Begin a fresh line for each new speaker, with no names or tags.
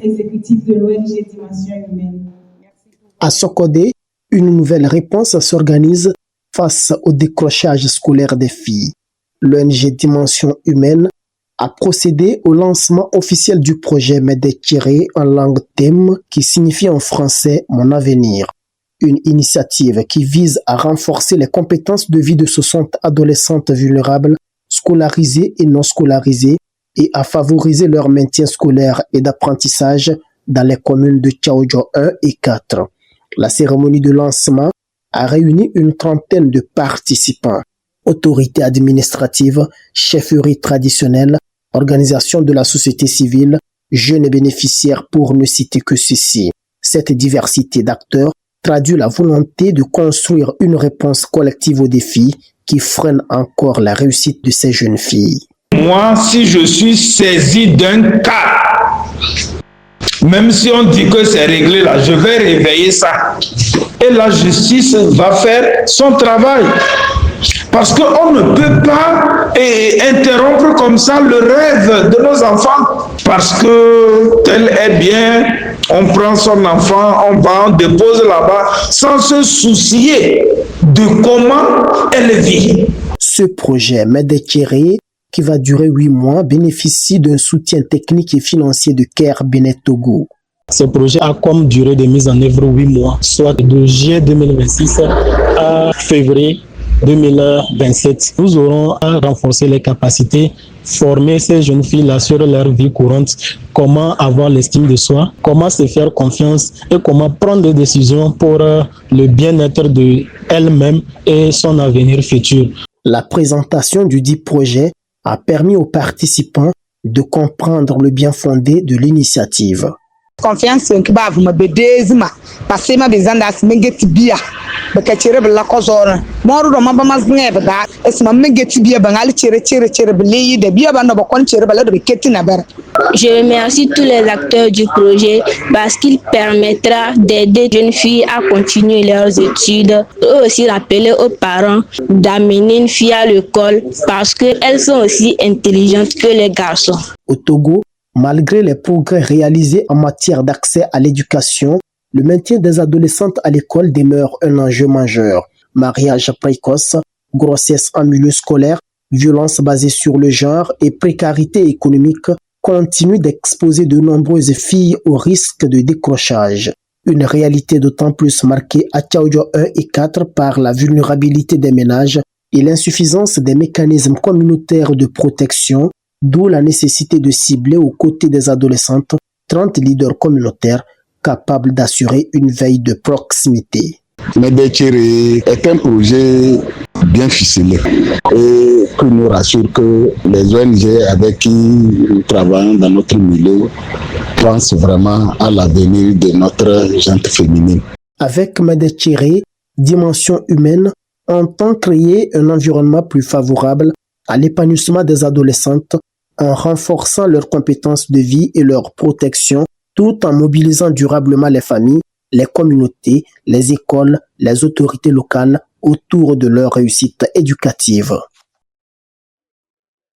exécutif de l'ONG Dimension Humaine.
À Sokodé, une nouvelle réponse s'organise face au décrochage scolaire des filles. L'ONG Dimension Humaine a procédé au lancement officiel du projet Medekiré en langue thème qui signifie en français « Mon avenir ». Une initiative qui vise à renforcer les compétences de vie de 60 adolescentes vulnérables, scolarisées et non scolarisées, et à favoriser leur maintien scolaire et d'apprentissage dans les communes de Tchaoudjo 1 et 4. La cérémonie de lancement a réuni une trentaine de participants. Autorités administratives, chefferies traditionnelles, organisations de la société civile, jeunes bénéficiaires pour ne citer que ceci. Cette diversité d'acteurs traduit la volonté de construire une réponse collective aux défis qui freinent encore la réussite de ces jeunes filles.
Moi, si je suis saisi d'un cas, même si on dit que c'est réglé là, je vais réveiller ça. Et la justice va faire son travail. Parce qu'on ne peut pas interrompre comme ça le rêve de nos enfants. Parce que tel est bien, on prend son enfant, on va, on dépose là-bas, sans se soucier de comment elle vit.
Ce projet Medekiré, qui va durer 8 mois, bénéficie d'un soutien technique et financier de Care Benet Togo.
Ce projet a comme durée de mise en œuvre 8 mois, soit de juillet 2026 à février 2027. Nous aurons à renforcer les capacités, former ces jeunes filles-là sur leur vie courante, comment avoir l'estime de soi, comment se faire confiance et comment prendre des décisions pour le bien-être d'elles-mêmes et son avenir futur.
La présentation du dit projet a permis aux participants de comprendre le bien fondé de l'initiative.
Confiance que ba vuma bedezima parce ma bezanda smengeti bia bakachere bla kozora moru do maba mazngebe da esma mengeti bia bangal chere bli de bia banda bakon chere bla de beketi na ber.
Je remercie tous les acteurs du projet parce qu'il permettra d'aider les jeunes filles à continuer leurs études et aussi rappeler aux parents d'amener une fille à l'école parce qu'elles sont aussi intelligentes que les garçons.
Au Togo, malgré les progrès réalisés en matière d'accès à l'éducation, le maintien des adolescentes à l'école demeure un enjeu majeur. Mariage précoce, grossesse en milieu scolaire, violence basée sur le genre et précarité économique continuent d'exposer de nombreuses filles au risque de décrochage. Une réalité d'autant plus marquée à Tchaoudjo 1 et 4 par la vulnérabilité des ménages et l'insuffisance des mécanismes communautaires de protection, d'où la nécessité de cibler aux côtés des adolescentes 30 leaders communautaires capables d'assurer une veille de proximité.
Medekiré est un projet bien ficelé et qui nous rassure que les ONG avec qui nous travaillons dans notre milieu pensent vraiment à l'avenir de notre gente féminine.
Avec Medekiré, Dimension Humaine entend créer un environnement plus favorable à l'épanouissement des adolescentes en renforçant leurs compétences de vie et leur protection, tout en mobilisant durablement les familles, les communautés, les écoles, les autorités locales autour de leur réussite éducative.